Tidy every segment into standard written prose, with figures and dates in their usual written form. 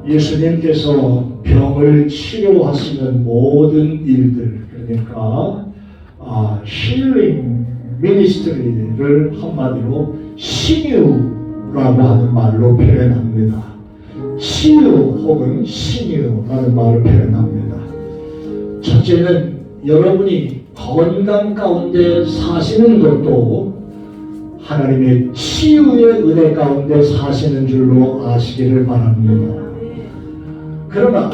예수님께서 병을 치료하시는 모든 일들, 그러니까 힐링 미니스트리를 한마디로 신유라고 하는 말로 표현합니다. 치유 혹은 신유라는 말을 표현합니다. 첫째는 여러분이 건강 가운데 사시는 것도 하나님의 치유의 은혜 가운데 사시는 줄로 아시기를 바랍니다. 그러나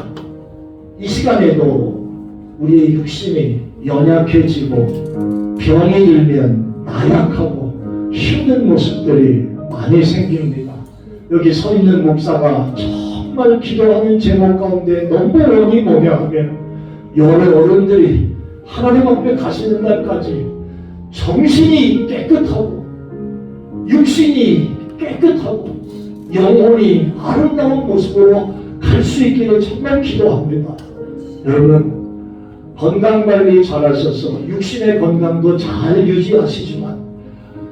이 시간에도 우리의 육신이 연약해지고 병이 들면 나약하고 힘든 모습들이 많이 생깁니다. 여기 서 있는 목사가 정말 기도하는 제목 가운데 넘버원이 뭐냐 하면 여러 어른들이 하나님 앞에 가시는 날까지 정신이 깨끗하고 육신이 깨끗하고 영혼이 아름다운 모습으로 갈 수 있기를 정말 기도합니다. 여러분 건강관리 잘하셔서 육신의 건강도 잘 유지하시지만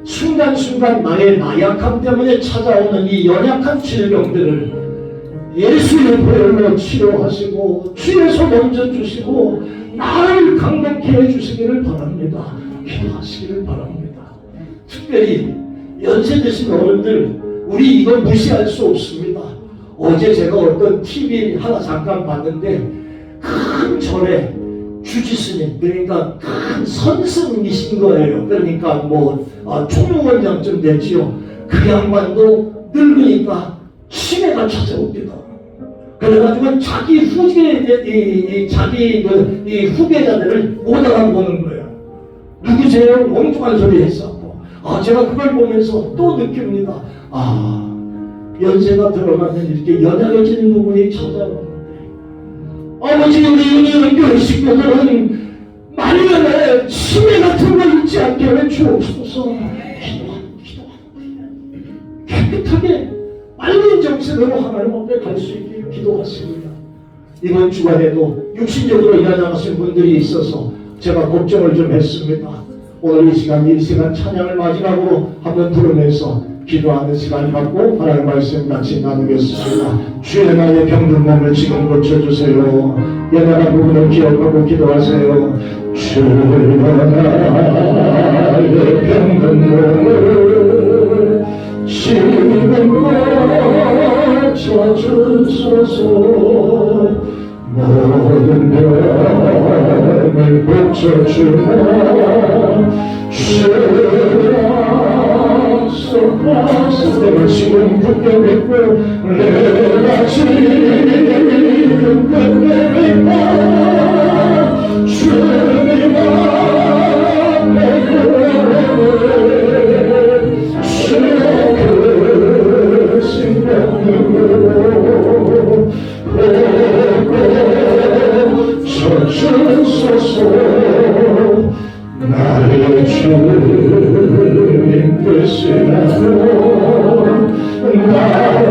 순간순간 나의 나약함 때문에 찾아오는 이 연약한 질병들을 예수의 보혈로 치료하시고 주의 손 얹어주시고 나를 강건케 해주시기를 바랍니다. 기도하시기를 바랍니다. 특별히 연세 드신 어른들 우리 이거 무시할 수 없습니다. 어제 제가 어떤 TV 하나 잠깐 봤는데 큰 절에 주지스님, 그러니까 큰 선생이신 거예요. 그러니까 총무원장쯤 됐지요. 그 양반도 늙으니까 치매가 찾아옵니다. 그래가지고 자기 후계자들을 못 알아보는 거예요. 누구세요? 엉뚱한 소리 했었고. 제가 그걸 보면서 또 느낍니다. 연세가 들어가면 이렇게 연약해지는 부분이 찾아오는데 아버지 우리 은혜의 식구들은 말년에 치매 같은 거 있지 않게 해주옵소서. 깨끗하게 맑은 정신으로 하나님 앞에 갈 수 있게 기도하십니다. 이번 주간에도 육신적으로 일어나가신 분들이 있어서 제가 걱정을 좀 했습니다. 오늘 이 시간 찬양을 마지막으로 한번 부르면서 기도하는 시간 갖고 하나님의 말씀 같이 나누겠습니다. 주의 나의 병든 몸을 지금 고쳐주세요. 연약한 부분을 기억하고 기도하세요. 주의 나의 병든 몸을 지금 고쳐주소서. 모든 병을 고쳐주마 내가 지금 붙들고 내가 지금 붙들고 주님 앞에 주의 그 생명으로 고쳐주소서. 나의 주님 되시라고 나를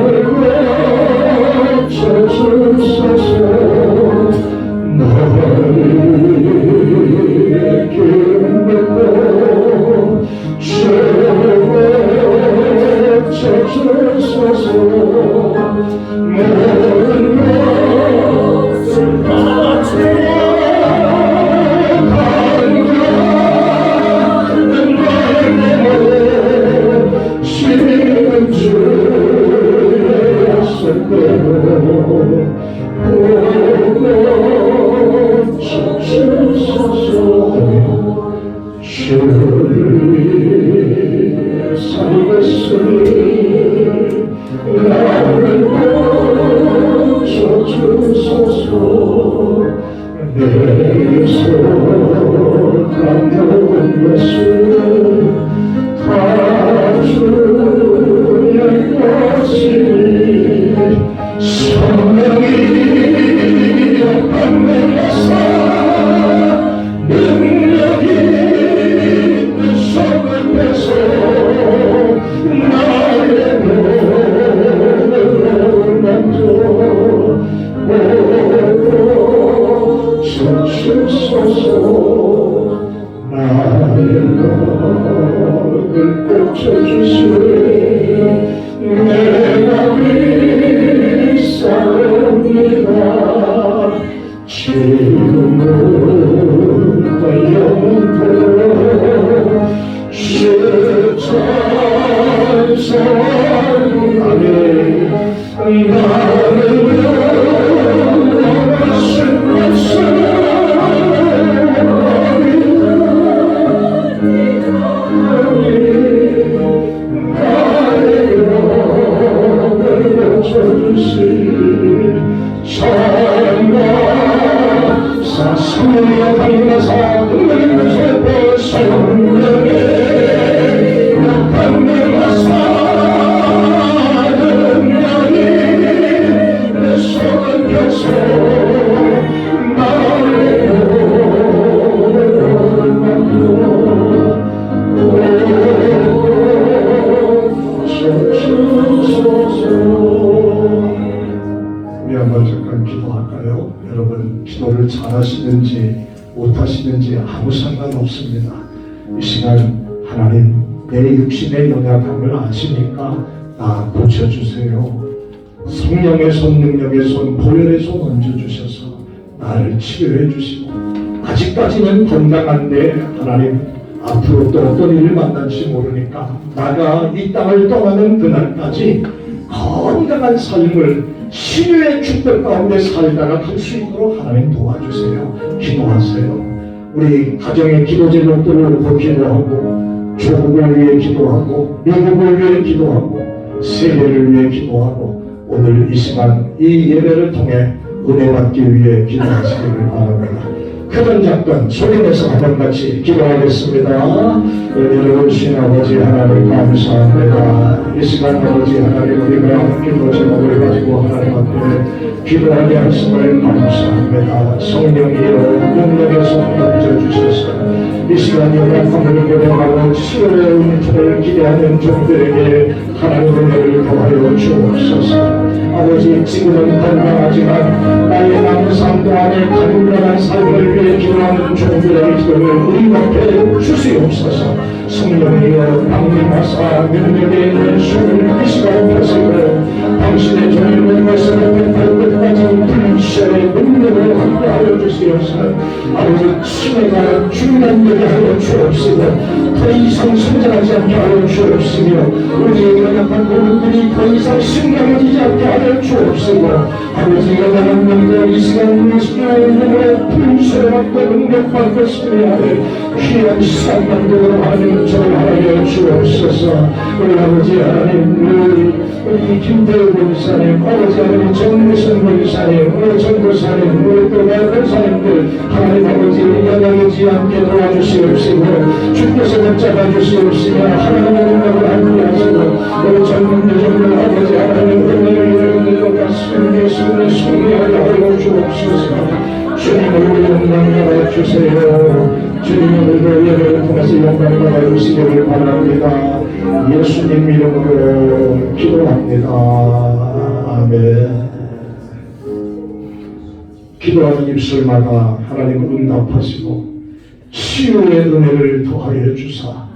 지금은 영원토록 시작사랑하네 나는 우리 한번 잠깐 기도할까요? 여러분 기도를 잘하시는지 못하시는지 아무 상관없습니다. 이 시간 하나님 내 육신의 연약함을 아시니까 나 고쳐주세요. 성령의 손, 능력의 손, 보혈의 손 얹어주셔서 나를 치료해 주시고 아직까지는 건강한데 하나님 앞으로 또 어떤 일을 만날지 모르니까 나가 이 땅을 떠나는 그날까지 건강한 삶을 신유의 축복 가운데 살다가 갈 수 있도록 하나님 도와주세요. 기도하세요. 우리 가정의 기도 제목들을 놓고 기도하고 조국을 위해 기도하고 미국을 위해 기도하고 세계를 위해 기도하고 오늘 이 시간 이 예배를 통해 은혜 받기 위해 기도하시기를 바랍니다. 크든 작든 소리내서 한번 같이 기도하겠습니다. 여러분 신 아버지 하나님 감사합니다. 이 시간 아버지 하나님 우리가 기도 제목을 가지고 하나님 앞에 기도하게 하심을 감사합니다. 성령이여 능력의 손 얹어주셔서 이 시간 연약함을 고백하고 치료의 은총을 기대하는 종들에게 하나님 은혜를 더하여 주옵소서. 아버지 지금은 건강하지만 나의 남은 삶 동안에 간절한 삶을 위해 기도하는 종들의 기도를 우리 앞에 주시옵소서. 성령이여 강림하사 능력에 있는 숨을 이 시간 펴시고 당신의 종을 몸에서 백할 끝까지 불시의 능력을 함께하여 주시옵소서. 아버지 치매가 중단되게 하여 주옵시고 더 이상 성장하지 않게 하여 주옵시며 우리의 연약한 부분들이 더 이상 신경지지 않게 하여 주옵시고 아버지 연약한 명들 이 시간 예수님의 이름으로 불시를 받고 능력받고 싶으면 귀한 시간 만들어 하나님 전하여 주옵소서. 우리 아버지 하나님 우리 김대우 권사님 아버지 하나님 정무선 권사님 우리 전도사님 우리 또 권사님들 하나님 아버지 연약하지 않게 도와주시옵시고 주께서 붙잡아 주시옵시며 하나님의 능력을 함께하시고 우리 전문대 정말 아버지 하나님 은혜를 이루는 가슴 예수님의 승리하게 하여 주옵소서. 주님을 우리 영광 받아 주세요. 주님을 예배를 통해서 영광 받아 주시기를 바랍니다. 예수님 이름으로 기도합니다. 아멘. 기도하는 입술마다 하나님은 응답하시고 치유의 은혜를 더하여 주사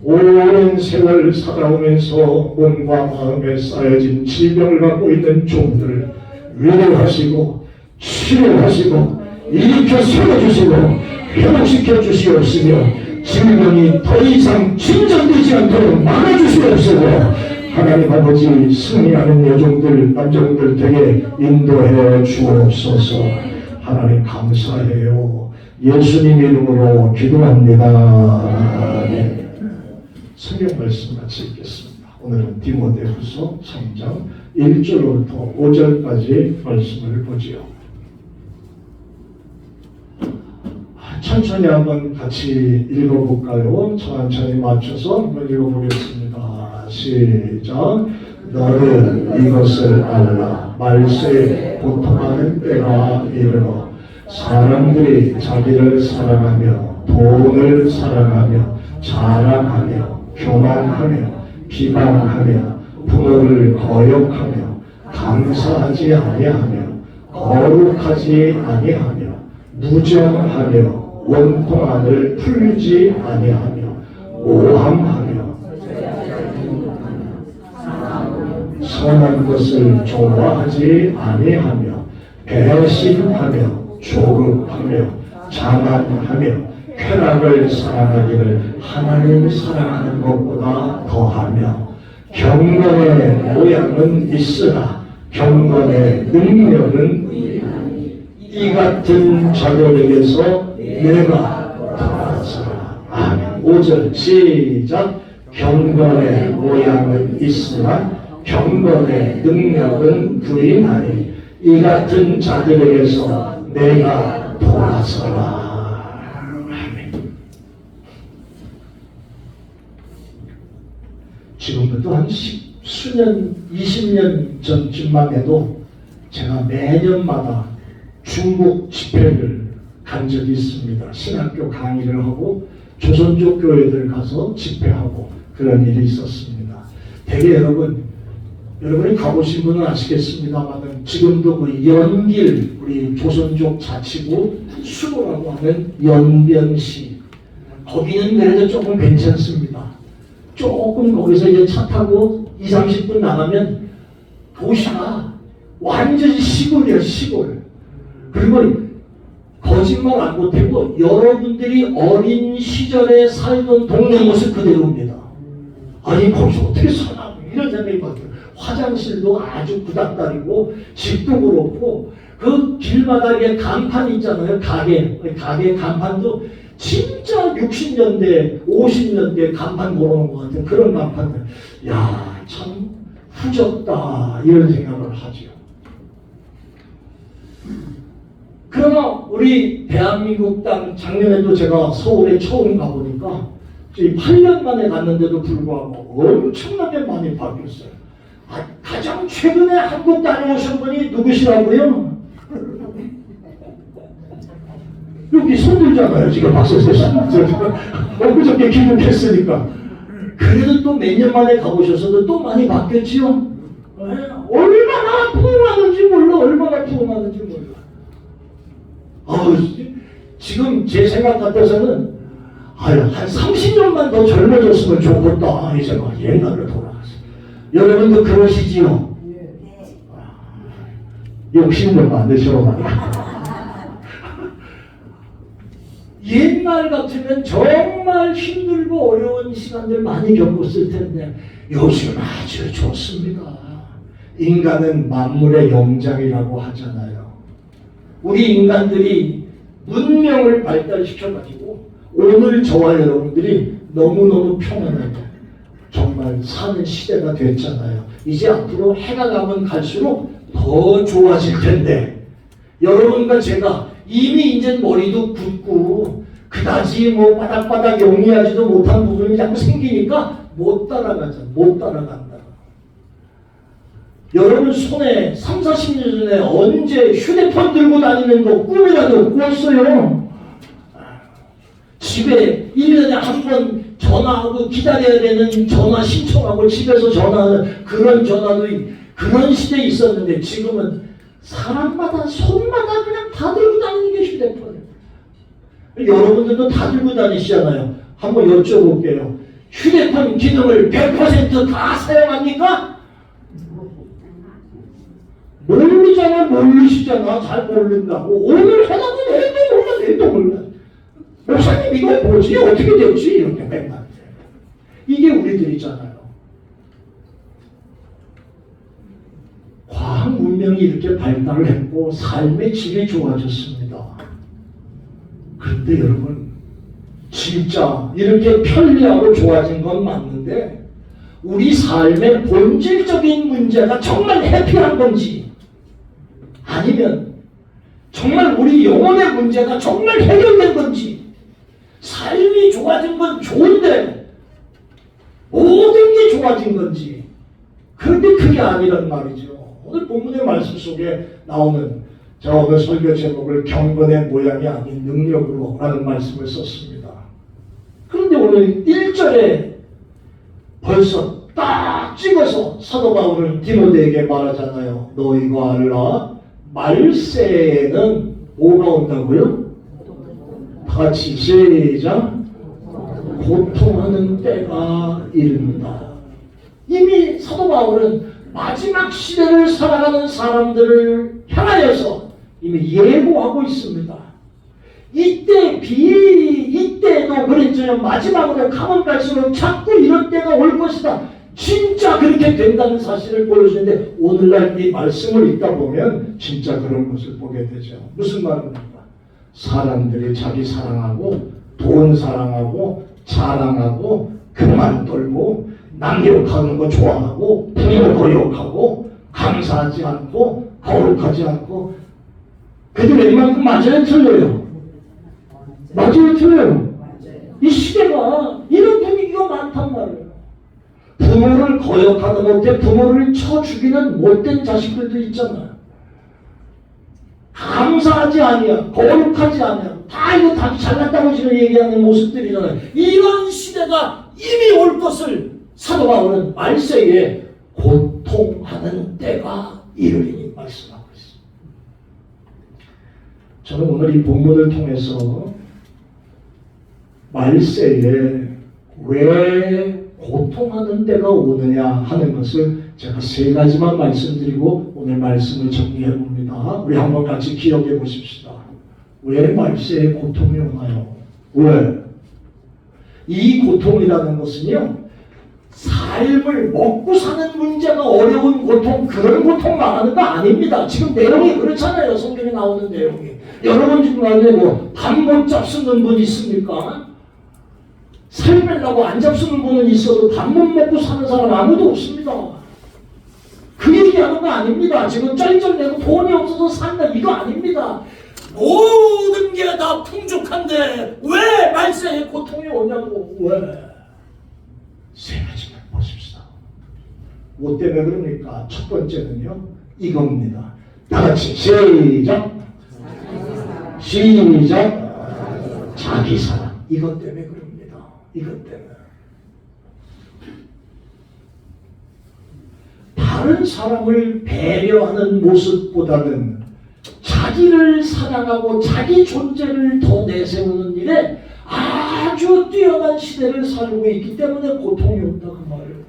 오랜 세월 살아오면서 몸과 마음에 쌓여진 질병을 갖고 있는 종들을 위로하시고 치료하시고 일으켜 세워주시고 회복시켜 주시옵시며 질병이 더 이상 진전되지 않도록 막아주시옵시고 하나님 아버지 승리하는 여종들 남종들 되게 인도해 주옵소서. 하나님 감사해요. 예수님 이름으로 기도합니다. 네. 성경 말씀 같이 읽겠습니다. 오늘은 디모데후서 3장 1절부터 5절까지 말씀을 보지요. 천천히 한번 같이 읽어볼까요? 천천히 맞춰서 한번 읽어보겠습니다. 시작. 너는 이것을 알라. 말세에 고통하는 때가 이르러 사람들이 자기를 사랑하며 돈을 사랑하며 자랑하며 교만하며 비방하며 부모를 거역하며 감사하지 아니하며 거룩하지 아니하며 무정하며 원통함을 풀지 아니하며 오함하며 선한 것을 좋아하지 아니하며 배신하며 조급하며 자만하며 쾌락을 사랑하기를 하나님을 사랑하는 것보다 더하며 경건의 모양은 있으나 경건의 능력은 이 같은 자들에게서 내가 돌아서라. 아멘. 5절 시작. 경건의 모양은 있으나 경건의 능력은 부인하니 이 같은 자들에게서 내가 돌아서라. 아멘. 지금부터 한 수년, 20년 전쯤만 해도 제가 매년마다 중국 집회를 간 적이 있습니다. 신학교 강의를 하고 조선족 교회들 가서 집회하고 그런 일이 있었습니다. 대개 여러분이 가보신 분은 아시겠습니다만 지금도 그 연길 우리 조선족 자치구 수로라고 하는 연변시 거기는 그래도 조금 괜찮습니다. 조금 거기서 이제 차 타고 20-30분 나가면 도시가 완전히 시골이야, 시골. 그리고 거짓말 안 못하고 여러분들이 어린 시절에 살던 동네 모습 그대로입니다. 아니 거기서 어떻게 사나 이런 생각이 받아요. 화장실도 아주 구닥다리고 집도 그렇고 그 길마다에 간판 있잖아요. 가게 간판도 진짜 60년대 50년대 간판 걸어놓은 것 같은 그런 간판들. 야, 참 후졌다 이런 생각을 하죠. 그러나 우리 대한민국 땅 작년에도 제가 서울에 처음 가보니까 8년 만에 갔는데도 불구하고 엄청나게 많이 바뀌었어요. 가장 최근에 한국 다녀오신 분이 누구시라고요? 여기 손 들잖아요. 지금 박수세 엊그저께 귀국했으니까. 그래도 또 몇 년 만에 가보셔서도 또 많이 바뀌었지요? 얼마나 부흥하는지 몰라. 얼마나 부흥하는지 몰라. 지금 제 생각 같아서는 한 30년만 더 젊어졌으면 좋겠다 이 생각. 옛날로 돌아가서. 여러분도 그러시지요? 욕심 좀 많으셔. 옛날 같으면 정말 힘들고 어려운 시간들 많이 겪었을 텐데 요즘 아주 좋습니다. 인간은 만물의 영장이라고 하잖아요. 우리 인간들이 문명을 발달시켜가지고 오늘 저와 여러분들이 너무너무 편안하게 정말 사는 시대가 됐잖아요. 이제 앞으로 해가 가면 갈수록 더 좋아질 텐데 여러분과 제가 이미 이제 머리도 굳고 그다지 뭐 바닥바닥 영리하지도 못한 부분이 자꾸 생기니까 못 따라간다. 여러분 손에 30-40년 전에 언제 휴대폰 들고 다니는 거 꿈이라도 꿨어요? 집에 1년에 한 번 전화하고 기다려야 되는 전화 신청하고 집에서 전화하는 그런 전화도 그런 시대에 있었는데 지금은 사람마다 손마다 그냥 다 들고 다니는 게 휴대폰이에요. 여러분들도 다 들고 다니시잖아요. 한번 여쭤볼게요. 휴대폰 기능을 100% 다 사용합니까? 모르시잖아. 잘 모른다고. 오늘 해놔도 내일도 몰라. 목사님 이거 뭐지? 어떻게 됐지? 이렇게 맨날. 이게 우리들이잖아요. 과학 문명이 이렇게 발달을 했고 삶의 질이 좋아졌습니다. 그런데 여러분 진짜 이렇게 편리하고 좋아진 건 맞는데 우리 삶의 본질적인 문제가 정말 해피한 건지 아니면 정말 우리 영혼의 문제가 정말 해결된 건지 삶이 좋아진 건 좋은데 모든 게 좋아진 건지 그런데 그게 아니란 말이죠. 오늘 본문의 말씀 속에 나오는 제가 오늘 설교 제목을 경건의 모양이 아닌 능력으로 라는 말씀을 썼습니다. 그런데 오늘 1절에 벌써 딱 찍어서 사도 바울은 디모데에게 말하잖아요. 너 이거 알라. 말세에는 뭐가 온다고요? 다 같이 시작. 고통하는 때가 이른다. 이미 사도 바울은 마지막 시대를 살아가는 사람들을 향하여서 이미 예고하고 있습니다. 이때도 그랬죠. 마지막으로 가면 갈수록 자꾸 이런 때가 올 것이다. 진짜 그렇게 된다는 사실을 보여주는데 오늘날 이 말씀을 읽다 보면 진짜 그런 것을 보게 되죠. 무슨 말입니까? 사람들이 자기 사랑하고 돈 사랑하고 자랑하고 그만 떨고 남 욕하는 거 좋아하고 부모 거욕하고 감사하지 않고 거룩하지 않고 그들은 이만큼 맞아요 틀려요? 맞아요 틀려요? 이 시대가 이런 분위기가 많단 말이에요. 부모를 거역하다 못해 부모를 쳐 죽이는 못된 자식들도 있잖아요. 감사하지 아니야, 거룩하지 아니야. 다 이거 다 잘났다고 지금 얘기하는 모습들이잖아요. 이런 시대가 이미 올 것을 사도 바울은 말세에 고통하는 때가 이르리니 말씀하고 있습니다. 저는 오늘 이 본문을 통해서 말세에 왜 고통하는 때가 오느냐 하는 것을 제가 세 가지만 말씀드리고 오늘 말씀을 정리해 봅니다. 우리 한번 같이 기억해 보십시다. 왜 말세에 고통이 오나요? 왜? 이 고통이라는 것은요, 삶을 먹고 사는 문제가 어려운 고통, 그런 고통 말하는 거 아닙니다. 지금 내용이 그렇잖아요. 성경에 나오는 내용이. 여러분 중간에 밥 못 잡수는 분 있습니까? 살면라고 안 잡수는 분은 있어도 밥 못 먹고 사는 사람 아무도 없습니다. 그 얘기하는 거 아닙니다. 지금 쩔쩔내고 돈이 없어서 산다 이거 아닙니다. 모든 게 다 풍족한데 왜 말세에 고통이 오냐고. 왜? 세 가지만 보십시다. 뭐 때문에 그럽니까? 첫 번째는요 이겁니다. 다 같이 시작. 시작. 자기 사랑. 이것 때문에 그럽니다. 이것 때문에. 다른 사람을 배려하는 모습보다는 자기를 사랑하고 자기 존재를 더 내세우는 일에 아주 뛰어난 시대를 살고 있기 때문에 고통이 온다 그 말이에요.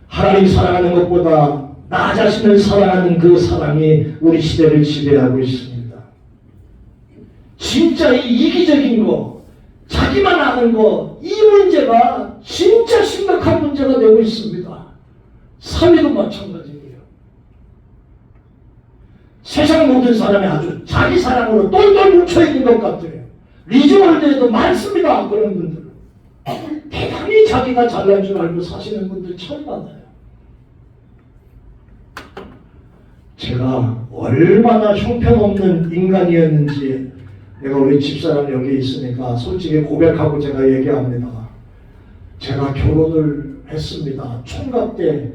하나님 사랑하는 것보다 나 자신을 사랑하는 그 사랑이 우리 시대를 지배하고 있습니다. 진짜 이 이기적인 거, 자기만 아는 거, 이 문제가 진짜 심각한 문제가 되고 있습니다. 사회도 마찬가지예요. 세상 모든 사람이 아주 자기 사랑으로 똘똘 뭉쳐있는 것 같아요. 리즈월드에도 많습니다. 그런 분들은. 대단히 자기가 잘난 줄 알고 사시는 분들 참 많아요. 제가 얼마나 형편없는 인간이었는지 내가 우리 집사람 여기 있으니까 솔직히 고백하고 제가 얘기합니다. 제가 결혼을 했습니다. 총각 때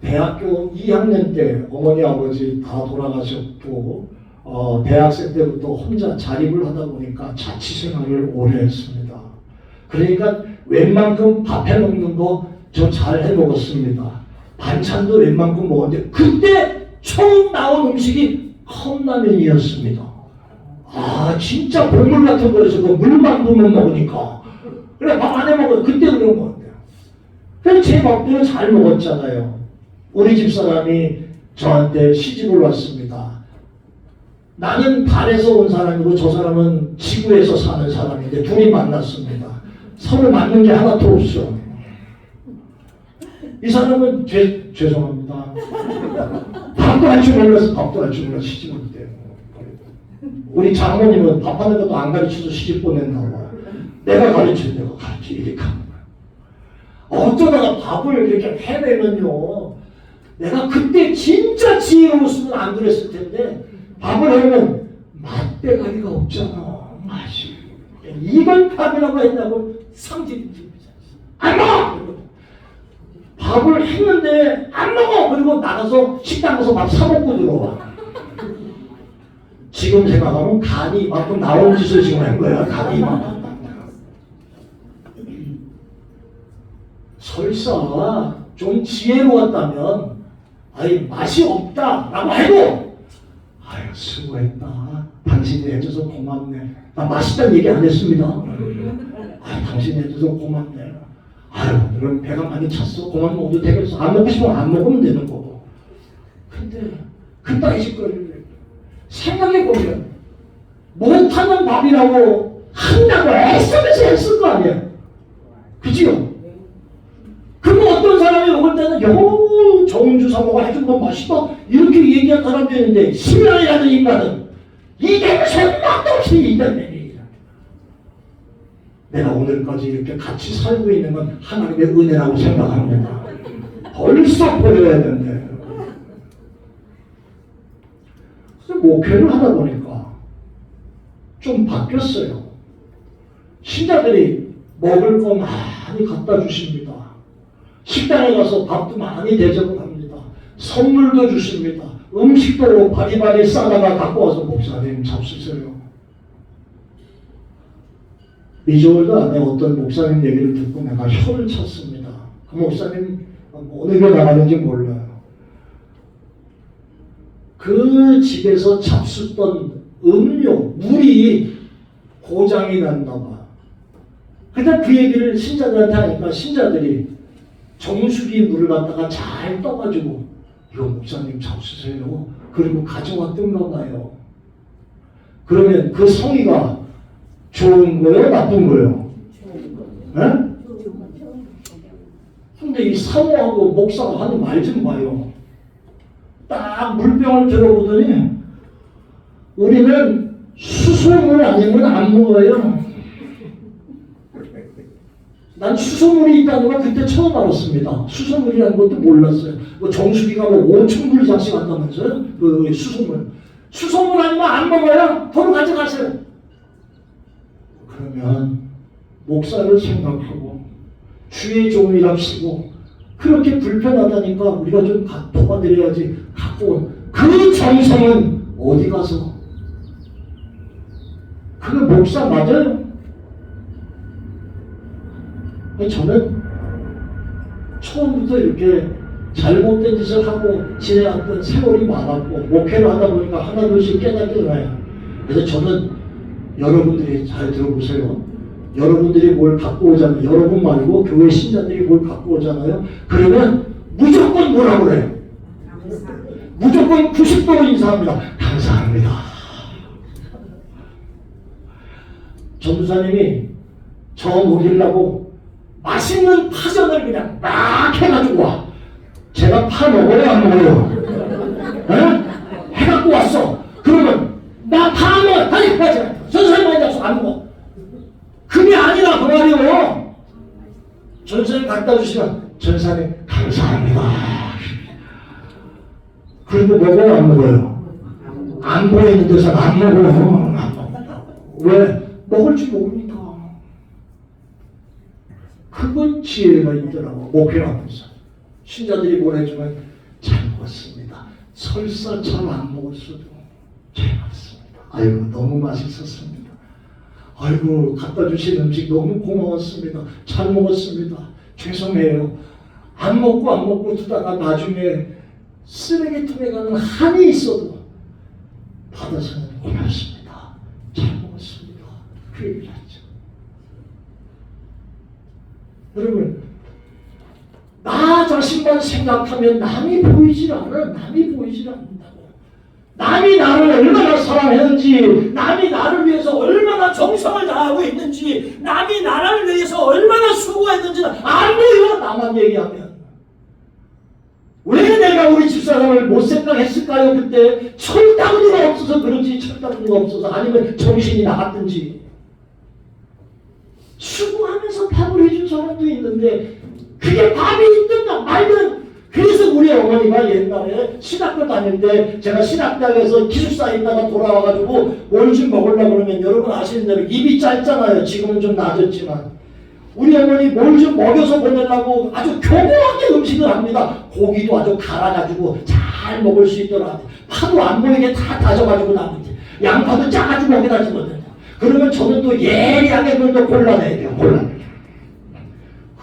대학교 2학년 때 어머니 아버지 다 돌아가셨고 대학생 때부터 혼자 자립을 하다 보니까 자취생활을 오래 했습니다. 그러니까 웬만큼 밥 해먹는 거 저 잘 해먹었습니다. 반찬도 웬만큼 먹었는데 그때 처음 나온 음식이 컵라면이었습니다. 아 진짜 보물 같은 거에서 그 물만 부으면 먹으니까 그래 밥 안 해먹어요. 그때 그런 거 같아요. 그래서 제 밥들은 잘 먹었잖아요. 우리 집사람이 저한테 시집을 왔습니다. 나는 달에서 온 사람이고 저 사람은 지구에서 사는 사람인데 둘이 만났습니다. 서로 맞는 게 하나도 없어. 이 사람은 죄송합니다. 밥도 할 줄 몰라서 밥도 할 줄 몰라 시집을 때요. 우리 장모님은 밥하는 것도 안 가르쳐서 시집 보낸다고. 내가 가르쳐 이렇게 하는 거야. 어쩌다가 밥을 이렇게 해내면요. 내가 그때 진짜 지혜로웠으면 안 그랬을 텐데 밥을 해면 맛대가리가 없잖아. 맛이. 이걸 밥이라고 했다고 상질이잖아. 안 먹어! 밥을 했는데 안 먹어! 그리고 나가서 식당 가서 밥 사 먹고 들어와. 지금 생각하면 간이 이만큼 나온 짓을 지금 한 거야. 간이 이만큼. 설사 좀 지혜로웠다면 아이 맛이 없다라고 해도 아유 수고했다. 당신이 해줘서 고맙네. 나 맛있다는 얘기 안 했습니다. 아유 당신이 해줘서 고맙네. 아유 오늘은 배가 많이 찼어. 그만 먹어도 되겠어. 안 먹고 싶으면 안 먹으면 되는 거고. 근데 그따위 짓거리를 생각해보면 못하는 밥이라고 한다고 애쓰면서 했을 거 아니야. 그지요? 그럼 어떤 사람이 먹을 때는 좋은 주사 먹어 해준 건 맛있다 이렇게 얘기한 사람도 있는데 신앙이라는 인간은 이게 무슨 맛도 없이 있다는 얘기야. 내가 오늘까지 이렇게 같이 살고 있는 건 하나님의 은혜라고 생각합니다. 벌써 버려야 되는데. 그래서 목회를 하다 보니까 좀 바뀌었어요. 신자들이 먹을 거 많이 갖다 주십니다. 식당에 가서 밥도 많이 대접을 합니다. 선물도 주십니다. 음식도 바리바리 싸다가 갖고 와서 목사님 잡수세요. 2개월 안에 어떤 목사님 얘기를 듣고 내가 혀를 찼습니다. 그 목사님 어느 게 나가는지 몰라요. 그 집에서 잡수던 음료, 물이 고장이 났나 봐. 근데 그 얘기를 신자들한테 하니까 신자들이 정수기 물을 갖다가 잘 떠가지고 이거 목사님 잡수세요. 그리고 가져왔던가 봐요. 그러면 그 성의가 좋은 거예요? 나쁜 거예요? 네? 근데 이 사모하고 목사가 하는 말 좀 봐요. 딱 물병을 들어보더니 우리는 수소물 아니면 안 먹어요. 난 수소물이 있다는 걸 그때 처음 알았습니다. 수소물이라는 것도 몰랐어요. 뭐 정수기가 뭐 5,000불 한다면서요? 그 수소물. 수소물 아니면 안 먹어요. 도로 가져가세요. 그러면 목사를 생각하고 주의 종이랍시고 그렇게 불편하다니까 우리가 좀 도와드려야지 갖고 온 그 정성은 어디 가서? 그 목사 맞아요? 저는 처음부터 이렇게 잘못된 짓을 하고 지내왔던 세월이 많았고 목회를 하다 보니까 하나둘씩 깨닫게 되나요? 그래서 저는 여러분들이 잘 들어보세요. 여러분들이 뭘 갖고 오잖아요. 여러분 말고 교회 신자들이 뭘 갖고 오잖아요. 그러면 무조건 뭐라고 그래요? 무조건 90도 인사합니다. 감사합니다. 전도사님이 저 먹이려고 맛있는 파전을 그냥 막 해가지고 와. 제가 파 먹어요? 안 먹어요? 에? 해갖고 왔어. 그러면 나 파 안 먹어. 아니 전도사님 많이 잡수 안 먹어. 그게 아니라 그 말이에요. 전도사님 갖다 주시면 전도사님 감사합니다. 그리고 먹어요? 안 먹어요? 안 보이는 데서 안 먹어요. 왜? 먹을 줄 모르니까. 그건 지혜가 있더라고. 목회하면서 신자들이 보내주면 잘 먹었습니다. 설사 잘 안 먹었어도 잘 먹었습니다. 아이고 너무 맛있었습니다. 아이고 갖다 주신 음식 너무 고마웠습니다. 잘 먹었습니다. 죄송해요. 안 먹고 두다가 나중에 쓰레기통에 가는 한이 있어도 받아서는 고맙습니다. 잘 먹었습니다. 그 얘기를 하죠. 여러분 나 자신만 생각하면 남이 보이질 않아. 남이 보이질 않는다고. 남이 나를 얼마나 사랑했는지, 남이 나를 위해서 얼마나 정성을 다하고 있는지, 남이 나를 위해서 얼마나 수고했는지는 안 보여. 나만 얘기하면. 왜 내가 우리 집사람을 못 생각했을까요? 그때 철다구니가 없어서 그런지, 철다구니가 없어서 아니면 정신이 나갔든지. 수고하면서 밥을 해준 사람도 있는데 그게 밥이 있든 말든. 그래서 우리 어머니가 옛날에 신학교 다닐 때 제가 신학대학에서 기숙사에 있다가 돌아와가지고 뭘 좀 먹으려고 그러면 여러분 아시는 대로 입이 짧잖아요. 지금은 좀 나아졌지만 우리 어머니 뭘 좀 먹여서 보내려고 아주 교묘하게 음식을 합니다. 고기도 아주 갈아가지고 잘 먹을 수 있더라. 파도 안 보이게 다 다져가지고 나는데 양파도 짜가지고 먹여다 주거든요. 그러면 저는 또 예리하게 그걸 또 골라내야 돼요. 골라내야.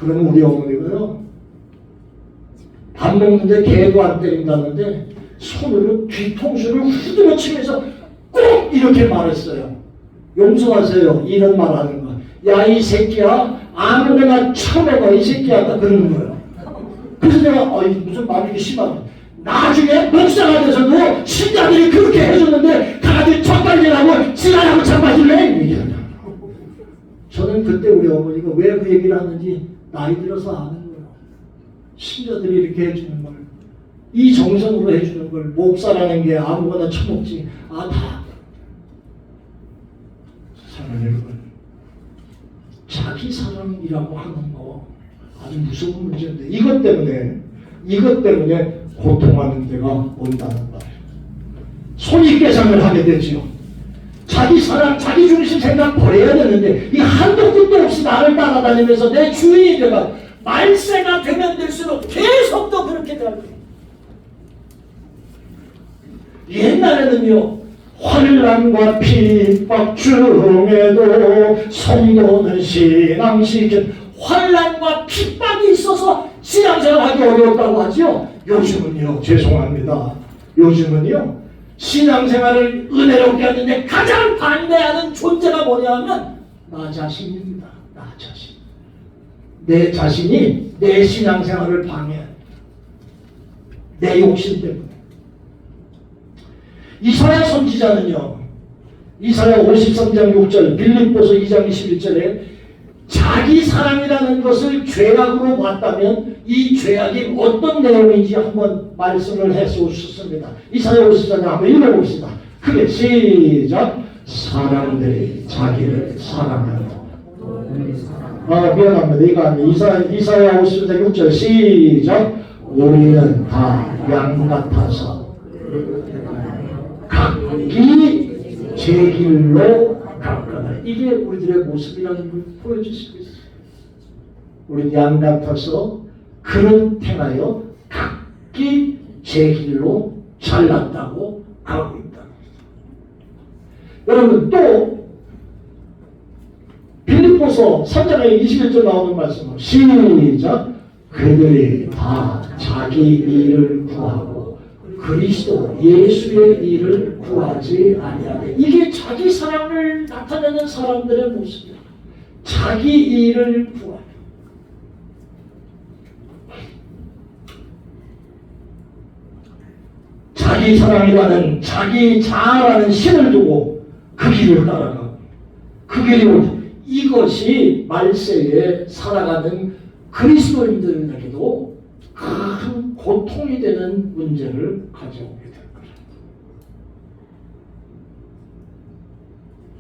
그러면 우리 어머니가요. 밥 먹는데 개도 안 때린다는데 손으로 뒤통수를 후드려 치면서 꼭 이렇게 말했어요. 용서하세요. 이런 말 하는 거. 야 이 새끼야 아무거나 쳐먹어 이 새끼야. 딱 그러는 거예요. 그래서 내가 무슨 말이 심하게 나중에 목사가 돼서도 신자들이 그렇게 해줬는데 다들 젓갈질하고 지랄하고 참아줄래? 얘기하냐. 저는 그때 우리 어머니가 왜 그 얘기를 하는지 나이 들어서 아는 거예요. 신자들이 이렇게 해주는 걸, 이 정성으로 해주는 걸 목사라는 게 아무거나 처먹지. 다 사랑하는 여러분, 자기 사랑이라고 하는 거 아주 무서운 문제인데 이것 때문에 고통하는 때가 온다는 말이에요. 손익계산을 하게 되지요. 자기 사랑, 자기 중심 생각 버려야 되는데 이 한도 끝도 없이 나를 따라다니면서 내 주인이 되가 말세가 되면 될수록 계속 더 그렇게 되고, 옛날에는요 환난과 핍박 중에도 성도는 신앙시켜, 환난과 핍박이 있어서 신앙생활하기 어려웠다고 하죠. 요즘은요, 죄송합니다, 요즘은요 신앙생활을 은혜롭게 하는데 가장 반대하는 존재가 뭐냐 하면 나 자신입니다. 나 자신. 내 자신이 내 신앙생활을 방해해. 내 욕심 때문에. 이사야 선지자는요, 이사야 53장 6절, 빌립보서 2장 21절에 자기 사랑이라는 것을 죄악으로 봤다면 이 죄악이 어떤 내용인지 한번 말씀을 해서 오셨습니다. 이사야 54장 한번 읽어봅시다. 크게 시작. 사람들이 자기를 사랑하며. 미안합니다. 이거 아니에요. 이사야 54장 6절 시작. 우리는 다 양 같아서 각기 제 길로 가거나. 이게 우리들의 모습이라는 걸 보여주시고 있어요. 우리 양 같아서 그런 행하여 각기 제 길로 잘났다고 가고 있다. 여러분 또 빌립보서 3장에 21절 나오는 말씀은 시작. 그들이 다 자기 일을 구하고 그리스도 예수의 일을 구하지 아니하되. 이게 자기 사랑을 나타내는 사람들의 모습이야. 자기 일을 구하며. 자기 사랑이라는, 자기 자아라는 신을 두고 그 길을 따라가고, 그 길이 이것이 말세에 살아가는 그리스도인들에게도 큰 고통이 되는 문제를 가져오게 될 거예요.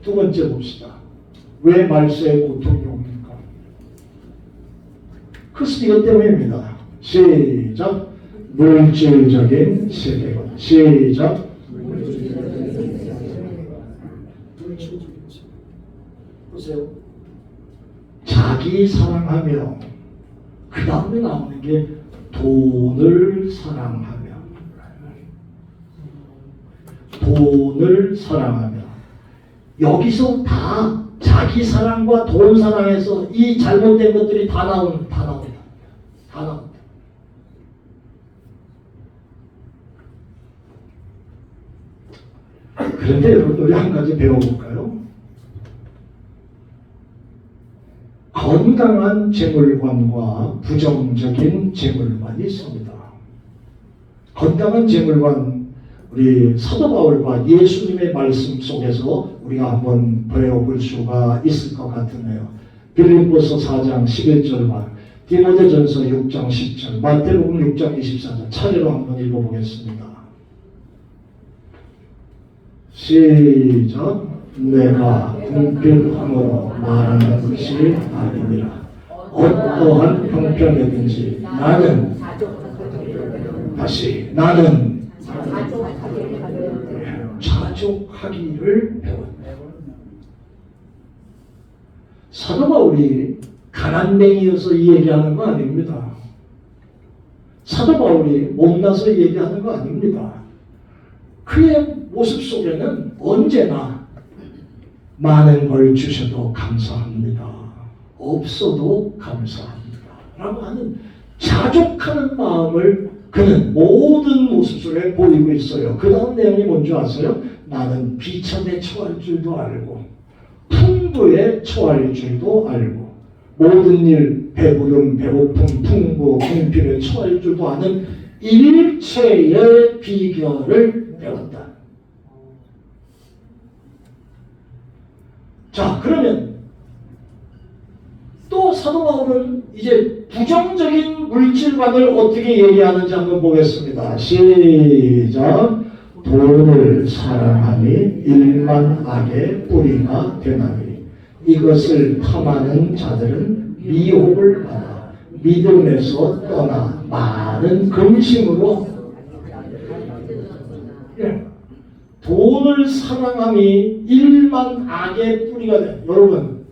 두 번째 봅시다. 왜 말세에 고통이 옵니까? 그것은 이것 때문입니다. 시작. 물질적인 세계관. 시작. 보세요. 자기 사랑하며 그 다음에 나오는 게 돈을 사랑하며. 돈을 사랑하며. 여기서 다 자기 사랑과 돈 사랑에서 이 잘못된 것들이 다 나옵니다. 다 나옵니다. 그런데 여러분, 우리 한 가지 배워볼까요? 건강한 재물관과 부정적인 재물관이 있습니다. 건강한 재물관, 우리 사도 바울과 예수님의 말씀 속에서 우리가 한번 배워볼 수가 있을 것 같으네요. 빌립보서 4장 11절과 디모데전서 6장 10절, 마태복음 6장 24절 차례로 한번 읽어보겠습니다. 시작. 내가 궁핍함으로 말하는 것이 아니니라. 어떠한 형편이든지 나는 자족하기를 배웠다. 사도 바울이 가난뱅이여서 이 얘기하는 거 아닙니다. 사도 바울이 못나서 얘기하는 거 아닙니다. 그의 모습 속에는 언제나 많은 걸 주셔도 감사합니다. 없어도 감사합니다. 라고 하는 자족하는 마음을 그는 모든 모습 속에 보이고 있어요. 그 다음 내용이 뭔지 아세요? 나는 비천에 처할 줄도 알고 풍부에 처할 줄도 알고 모든 일, 배부름, 배고픔, 풍부, 궁핍에 처할 줄도 아는 일체의 비결을 배웠다. 자, 그러면 또 사도 바울은 이제 부정적인 물질관을 어떻게 얘기하는지 한번 보겠습니다. 시작. 돈을 사랑함이 일만 악의 뿌리가 되나니 이것을 탐하는 자들은 미혹을 받아 믿음에서 떠나 많은 근심으로 돈을 사랑함이 일만 악의 뿌리가 돼. 여러분,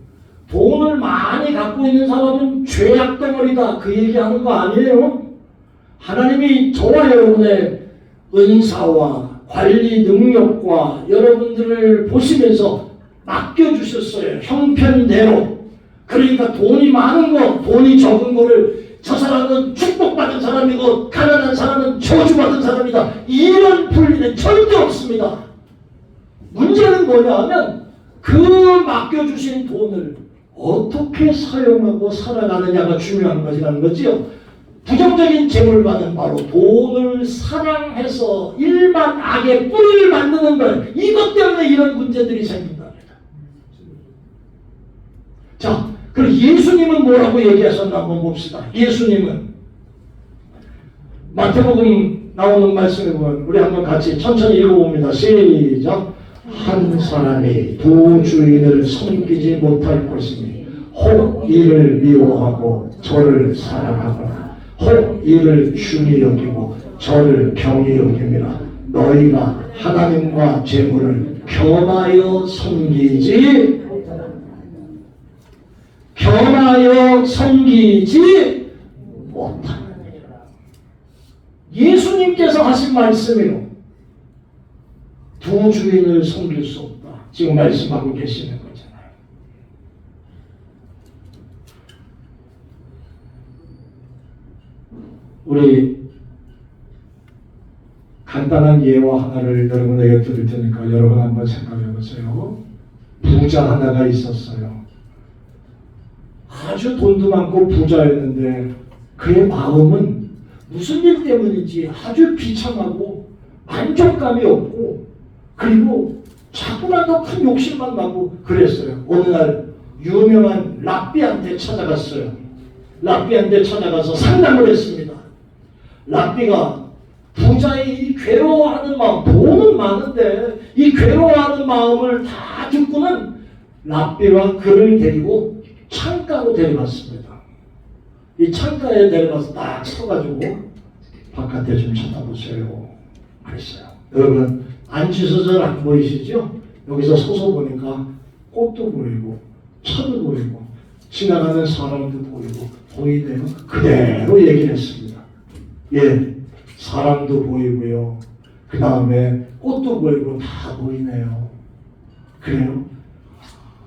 돈을 많이 갖고 있는 사람은 죄악 덩어리다, 그 얘기하는 거 아니에요? 하나님이 저와 여러분의 은사와 관리 능력과 여러분들을 보시면서 맡겨주셨어요. 형편대로. 그러니까 돈이 많은 거, 돈이 적은 거를 저 사람은 축복받은 사람이고 가난한 사람은 저주받은 사람이다, 이런 분리는 절대 없습니다. 문제는 뭐냐 하면 그 맡겨주신 돈을 어떻게 사용하고 살아가느냐가 중요한 것이라는 거지요. 부정적인 재물과는 바로 돈을 사랑해서 일반 악의 뿌리를 만드는 것, 이것 때문에 이런 문제들이 생긴답니다. 자, 그럼 예수님은 뭐라고 얘기하셨나 한번 봅시다. 예수님은 마태복음 나오는 말씀에 보면 우리 한번 같이 천천히 읽어봅니다. 시작. 한 사람이 두 주인을 섬기지 못할 것이니 혹 이를 미워하고 저를 사랑하거나 혹 이를 중히 여기고 저를 경히 여김이라. 너희가 하나님과 재물을 겸하여 섬기지 못하느니라. 예수님께서 하신 말씀이요, 두 주인을 섬길 수 없다, 지금 말씀하고 계시는 거잖아요. 우리 간단한 예화 하나를 여러분에게 드릴 테니까 여러분 한번 생각해 보세요. 부자 하나가 있었어요. 아주 돈도 많고 부자였는데 그의 마음은 무슨 일 때문인지 아주 비참하고 만족감이 없고, 그리고 자꾸만 더 큰 욕심만 나고 그랬어요. 어느 날 유명한 랍비한테 찾아갔어요. 랍비한테 찾아가서 상담을 했습니다. 랍비가 부자의 이 괴로워하는 마음, 돈은 많은데 이 괴로워하는 마음을 다 듣고는 랍비와 그를 데리고 창가로 데려갔습니다. 이 창가에 내려가서 딱 서가지고 바깥에 좀 쳐다보세요 그랬어요. 여러분, 앉으셔서 잘 안 보이시죠? 여기서 서서 보니까 꽃도 보이고 차도 보이고 지나가는 사람도 보이고 보이네요. 그대로 얘기를 했습니다. 예, 사람도 보이고요, 그 다음에 꽃도 보이고 다 보이네요. 그래요?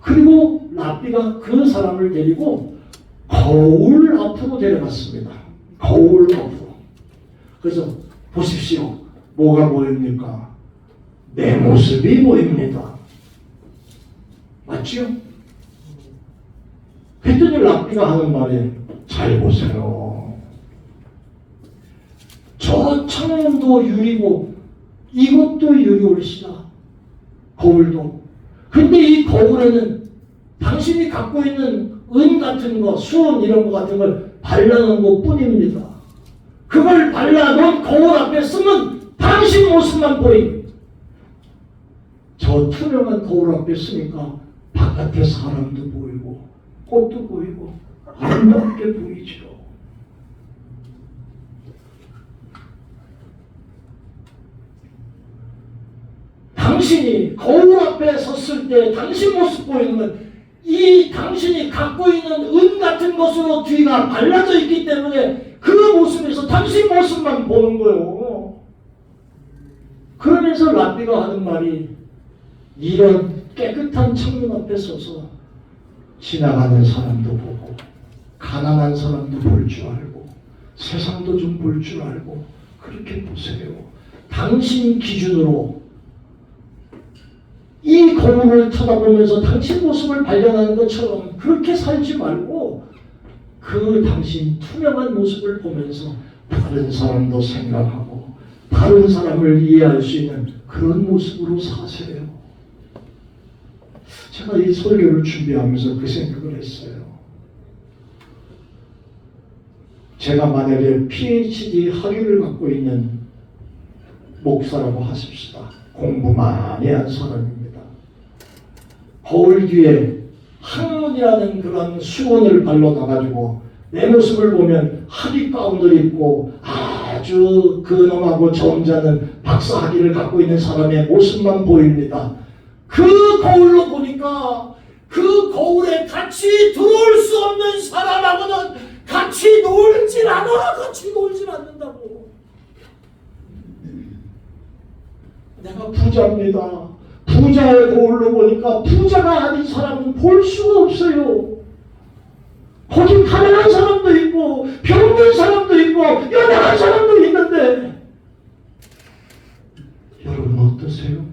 그리고 랍비가 그 사람을 데리고 거울 앞으로 데려갔습니다. 거울 앞으로. 그래서 보십시오. 뭐가 보입니까? 내 모습이 보입니다. 맞죠? 그랬더니 랍비가 하는 말이, 잘 보세요. 저 창문도 유리고 이것도 유리올시다. 거울도. 근데 이 거울에는 당신이 갖고 있는 은 같은 거, 수은 이런 거 같은 걸 발라놓은 것 뿐입니다. 그걸 발라놓은 거울 앞에 쓰면 당신 모습만 보입니다. 저 투명한 거울 앞에 쓰니까 바깥에 사람도 보이고 꽃도 보이고 아름답게 보이죠. 당신이 거울 앞에 섰을 때 당신 모습 보이는 건 이 당신이 갖고 있는 은 같은 것으로 뒤가 발라져 있기 때문에 그 모습에서 당신 모습만 보는 거예요. 그러면서 랍비가 하는 말이, 이런 깨끗한 창문 앞에 서서 지나가는 사람도 보고 가난한 사람도 볼 줄 알고 세상도 좀 볼 줄 알고 그렇게 보세요. 당신 기준으로 이 거울을 쳐다보면서 당신 모습을 발견하는 것처럼 그렇게 살지 말고 그 당신 투명한 모습을 보면서 다른 사람도 생각하고 다른 사람을 이해할 수 있는 그런 모습으로 사세요. 제가 이 설교를 준비하면서 그 생각을 했어요. 제가 만약에 PhD 학위를 갖고 있는 목사라고 하십시다. 공부 많이 한 사람입니다. 거울 뒤에 학문이라는 그런 수건을 발라놔가지고 내 모습을 보면 학위 가운을 입고 아주 근엄하고 점잖은 박사 학위를 갖고 있는 사람의 모습만 보입니다. 그 거울로 보니까 그 거울에 같이 들어올 수 없는 사람하고는 같이 놀질 않아. 같이 놀질 않는다고. 내가 부자입니다. 부자의 거울로 보니까 부자가 아닌 사람은 볼 수가 없어요. 거기 가난한 사람도 있고 병든 사람도 있고 연약한 사람도 있는데 여러분 어떠세요?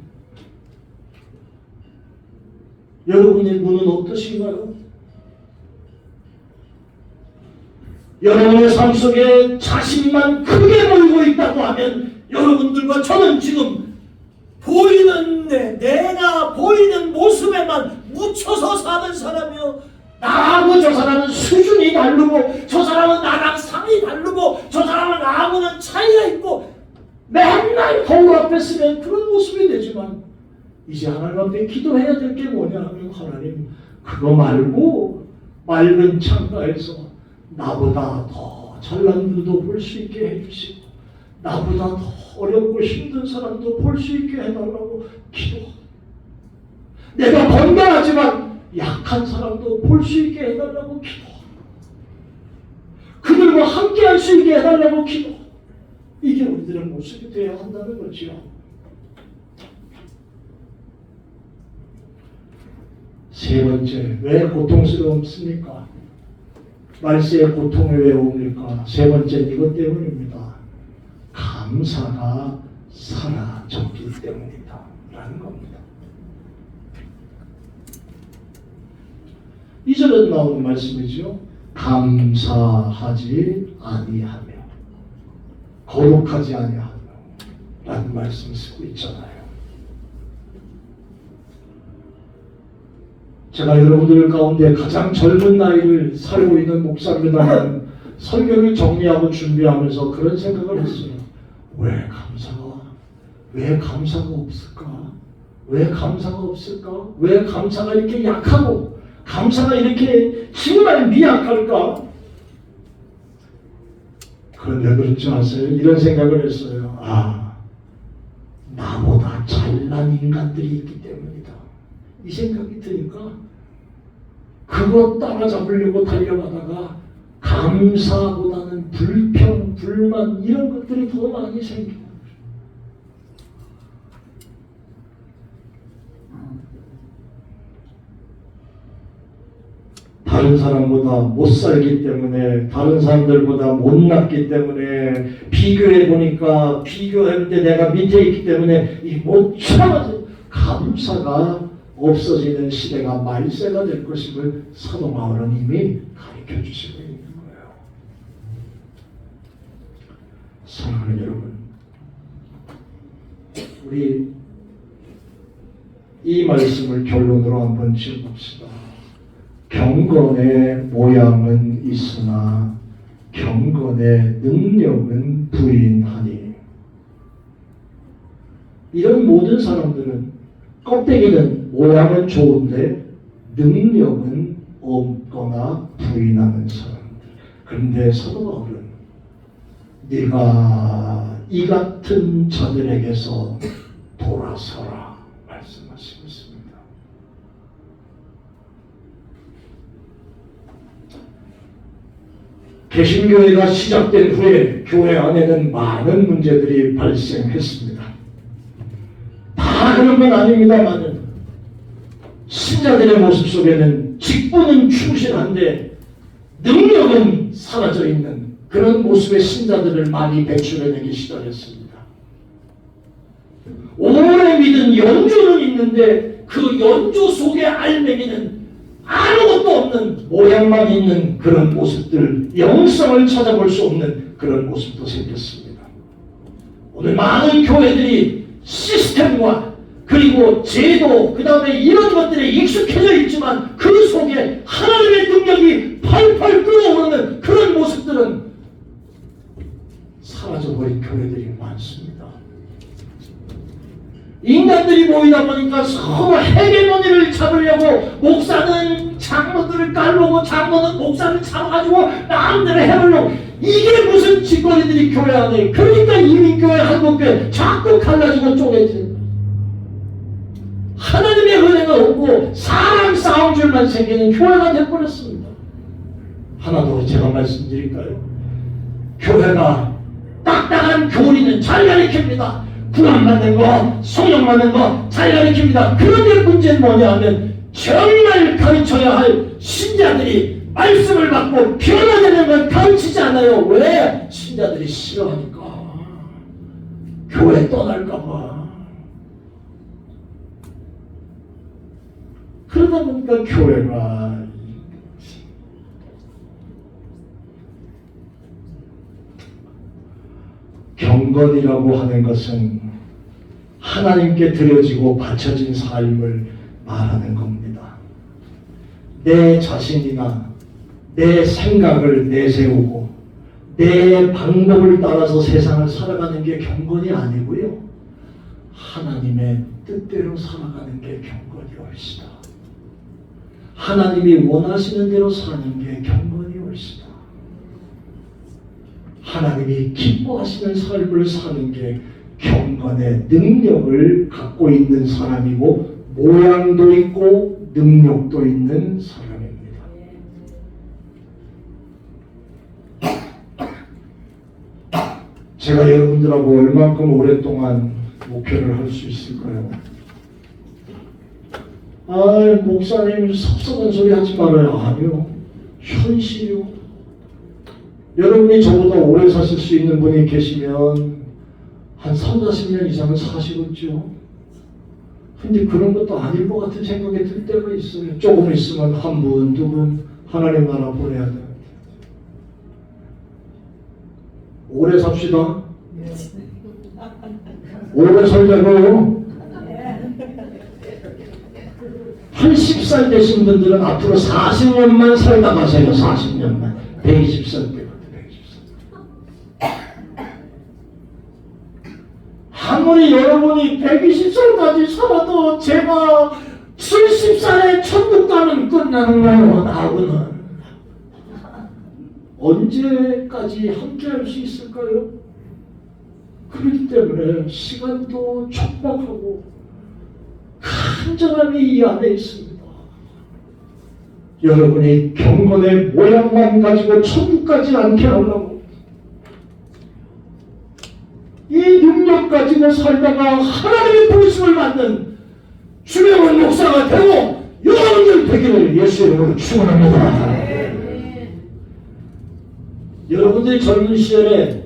여러분의 눈은 어떠신가요? 여러분의 삶 속에 자신만 크게 보이고 있다고 하면 여러분들과 저는 지금 보이는 내가 보이는 모습에만 묻혀서 사는 사람이요. 나하고 저 사람은 수준이 다르고 저 사람은 나랑 상이 다르고 저 사람은 나하고는 차이가 있고 맨날 거울 앞에 쓰면 그런 모습이 되지만 이제 하나님 앞에 기도해야 될 게 뭐냐 하면 하나님 그거 말고 맑은 창가에서 나보다 더 잘난 분도 볼 수 있게 해주시고 나보다 더 어렵고 힘든 사람도 볼 수 있게 해달라고 기도하고 내가 건강하지만 약한 사람도 볼 수 있게 해달라고 기도하고 그들과 함께 할 수 있게 해달라고 기도하고 이게 우리들의 모습이 되어야 한다는 거지요. 세 번째, 왜 고통스럽습니까? 말세의 고통이 왜 옵니까? 세 번째는 이것 때문입니다. 감사가 사라졌기 때문이다 라는 겁니다. 2절에 나오는 말씀이죠. 감사하지 아니하며 거룩하지 아니하며 라는 말씀을 쓰고 있잖아요. 제가 여러분들 가운데 가장 젊은 나이를 살고 있는 목사입니다만 설교를 정리하고 준비하면서 그런 생각을 했어요. 왜 감사가 없을까? 왜 감사가 없을까? 왜 감사가 이렇게 약하고 감사가 이렇게 정말 미약할까? 그런데 왜 그런지 아세요? 이런 생각을 했어요. 나보다 잘난 인간들이 있기 때문이다. 이 생각이 드니까 그것 따라잡으려고 달려가다가 감사보다는 불평, 불만 이런 것들이 더 많이 생겨요. 다른 사람보다 못 살기 때문에 다른 사람들보다 못났기 때문에 비교해보니까 비교할 때 내가 밑에 있기 때문에 이 못 참아서 감사가 없어지는 시대가 말세가 될 것임을 사도 바울은 이미 가르쳐 주시고 있는 거예요. 사랑하는 여러분, 우리 이 말씀을 결론으로 한번 지어봅시다. 경건의 모양은 있으나 경건의 능력은 부인하니. 이런 모든 사람들은 껍데기는 모양은 좋은데 능력은 없거나 부인하는 사람들. 그런데 사도 바울은 네가 이 같은 자들에게서 돌아서라 말씀하시고 있습니다. 개신교회가 시작된 후에 교회 안에는 많은 문제들이 발생했습니다. 다 그런 건 아닙니다만 신자들의 모습 속에는 직분은 충실한데 능력은 사라져 있는 그런 모습의 신자들을 많이 배출해내기 시작했습니다. 오래 믿은 연주는 있는데 그 연주 속의 알맹이는 아무것도 없는 모양만 있는 그런 모습들, 영성을 찾아볼 수 없는 그런 모습도 생겼습니다. 오늘 많은 교회들이 시스템과 그리고 제도 그 다음에 이런 것들에 익숙해져 있지만 그 속에 하나님의 능력이 펄펄 끓어오르는 그런 모습들은 사라져버린 교회들이 많습니다. 인간들이 모이다 보니까 서로 헤게모니를 잡으려고 목사는 장로들을 깔보고 장로는 목사를 잡아가지고 마음대로 해보려고, 이게 무슨 짓거리들이 교회 안에. 그러니까 이민교회 한국교회 자꾸 갈라지고 쪼개지는 거예요. 하나님의 은혜가 없고 사람 싸움 줄만 생기는 교회가 되어버렸습니다. 하나 더 제가 말씀드릴까요? 교회가 딱딱한 교리는 잘 가르칩니다. 구원받는 거, 성령받는 거 잘 가르칩니다. 그런데 문제는 뭐냐 하면 정말 가르쳐야 할 신자들이 말씀을 받고 변화되는 걸 가르치지 않아요. 왜? 신자들이 싫어하니까. 교회 떠날까 봐. 그러다 보니까 교회가 경건이라고 하는 것은 하나님께 드려지고 바쳐진 삶을 말하는 겁니다. 내 자신이나 내 생각을 내세우고 내 방법을 따라서 세상을 살아가는 게 경건이 아니고요. 하나님의 뜻대로 살아가는 게 경건이 옳시다. 하나님이 원하시는 대로 사는 게 경건이 옳시다. 하나님이 기뻐하시는 삶을 사는 게 경건의 능력을 갖고 있는 사람이고 모양도 있고 능력도 있는 사람입니다. 제가 여러분들하고 얼만큼 오랫동안 목회를 할 수 있을까요? 목사님 섭섭한 소리 하지 말아요. 아니요. 현실이요. 여러분이 저보다 오래 사실 수 있는 분이 계시면 한 30-40년 이상은 사시겠죠. 근데 그런 것도 아닐 것 같은 생각이 들 때가 있어요. 조금 있으면 한 분, 두 분 하나님 나라 보내야 돼. 오래 삽시다. 오래 살자고요. 80살 되신 분들은 앞으로 40년만 살다 가세요. 40년만. 120살 때. 아무리 여러분이 120살까지 살아도 제가 70살에 천국 가면 끝나는 거예요. 나하고는. 언제까지 함께할 수 있을까요? 그렇기 때문에 시간도 촉박하고 간절함이 이 안에 있습니다. 여러분이 경건의 모양만 가지고 천국 가지 않게 하려고 이 능력 가지고 살다가 하나님의 부르심을 받는 주명한 목사가 되고 여러분들 되기를 예수의 이름으로 축원합니다. 여러분들이 젊은 시절에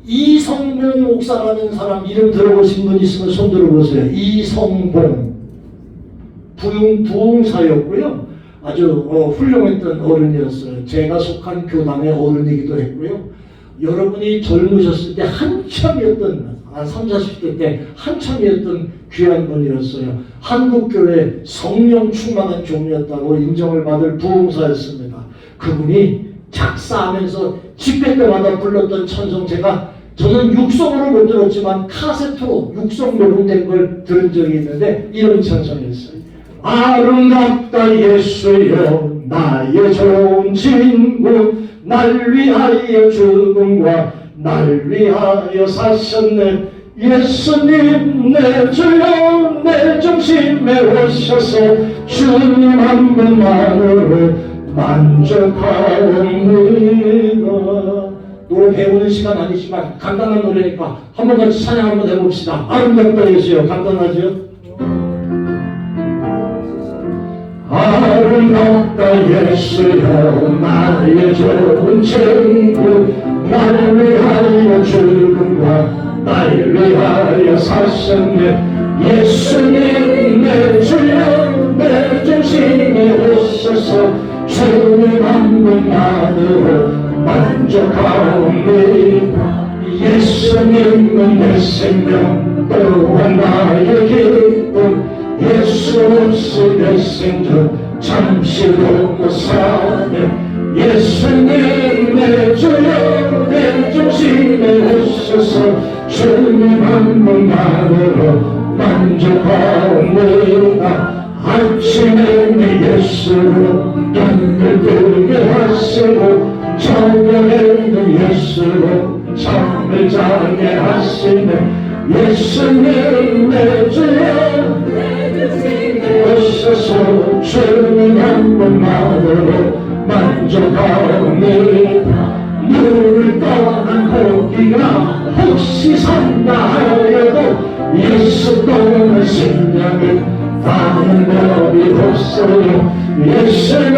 이성봉 목사라는 사람 이름 들어보신 분 있으면 손 들어보세요. 이성봉 부흥사였고요. 아주 훌륭했던 어른이었어요. 제가 속한 교단의 어른이기도 했고요. 여러분이 젊으셨을 때 한참이었던 한 30, 40대 때 한참이었던 귀한 분이었어요. 한국교회 성령 충만한 종이었다고 인정을 받을 부흥사였습니다. 그분이 작사하면서 집회 때마다 불렀던 찬송, 저는 육성으로 못 들었지만 카세트로 육성 녹음된 걸 들은 적이 있는데 이런 찬송이었어요. 아름답다 예수여 나의 좋은 친구, 날 위하여 죽음과 날 위하여 사셨네. 예수님 내 주여 내 중심에 오셔서 주님 한 분만으로 만족하옵니다. 노래 배우는 시간 아니지만 간단한 노래니까 한번 같이 찬양 한번 해봅시다. 아름답다 예수여. 간단하죠? 아름답다 예수여 나의 좋은 친구, 날 위하여 죽음과 날 위하여 사셨네. 예수님 내 주여 내 중심에 오셔서 주님 한 분만으로 만족 만족하옵니다. 예수님은 내 생명 또한 나의 기쁨 예수 없이 내 생전 잠시도 못 사네 예수님 내 주여 내 중심에 오셔서 주님 한 분만으로 만족하옵니다. 아침에 내 예수로 눈을 뜨게 하시고 저녁에 내 예수로 잠을 자게 하시네 예수님 내 주여 내 주님에 오셔서 주님 한 분만으로 만족하옵니다. 물을 떠난 고기가 혹시 산다 하여도 예수 떠난 심령을 다른 법이 없어요. 예수님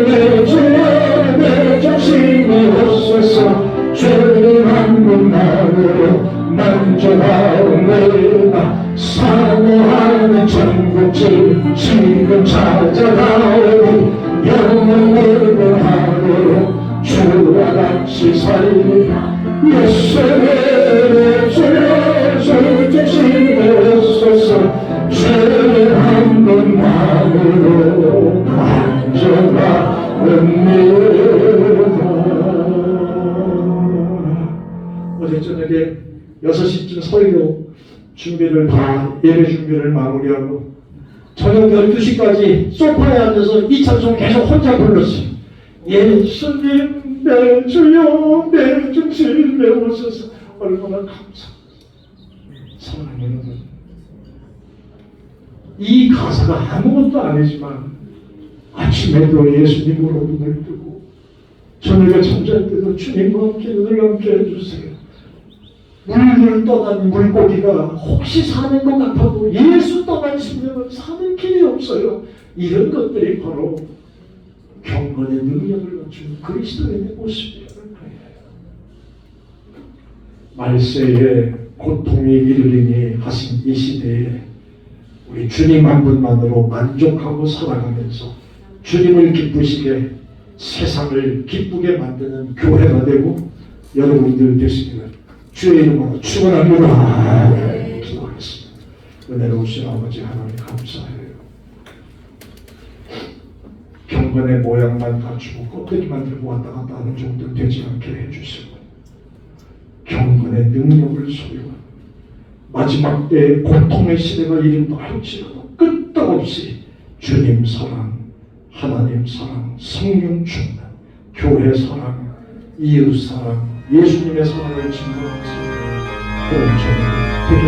내 주여 내 중심에 오셔서 주님 한 분만으로 만족하옵니다. 사모하는 전국집 지금 찾아가오니 영원을 하루로 주와 같이 살리라. 예수님 내 주여 주 중심에 오셔서 주님 한 분만으로 만족하옵니다. 어제 저녁에 6시쯤 설교 준비를 다 예배 준비를 마무리하고 저녁 12시까지 소파에 앉아서 이 찬송 계속 혼자 불렀어요. 예수님 내 주여 내 중심에 오셔서 얼마나 감사합니다. 사랑하는 여러분, 이 가사가 아무것도 아니지만 아침에도 예수님으로 눈을 뜨고 저녁에 잠잘 때도 주님과 함께 눈을 감게 해주세요. 물을 떠난 물고기가 혹시 사는 것 같아도 예수 떠난 심령은 사는 길이 없어요. 이런 것들이 바로 경건의 능력을 갖춘 그리스도인의 모습이에요. 말세에 고통이 이르리니 하신 이 시대에 우리 주님 한 분만으로 만족하고 살아가면서 주님을 기쁘시게 세상을 기쁘게 만드는 교회가 되고 여러분들 되시기를 주의 이름으로 축원합니다. 기도하겠습니다. 은혜로우신 아버지 하나님 감사해요. 경건의 모양만 갖추고 껍데기만 들고 왔다 갔다 하는 정도 되지 않게 해주시고 경건의 능력을 소유하고 마지막 때에 고통의 시대가 이른다 할지라도 끄떡없이 주님 사랑, 하나님 사랑, 성령 충만, 교회 사랑, 이웃 사랑, 예수님의 사랑을 증거하겠습니다. 그런 저녁 되게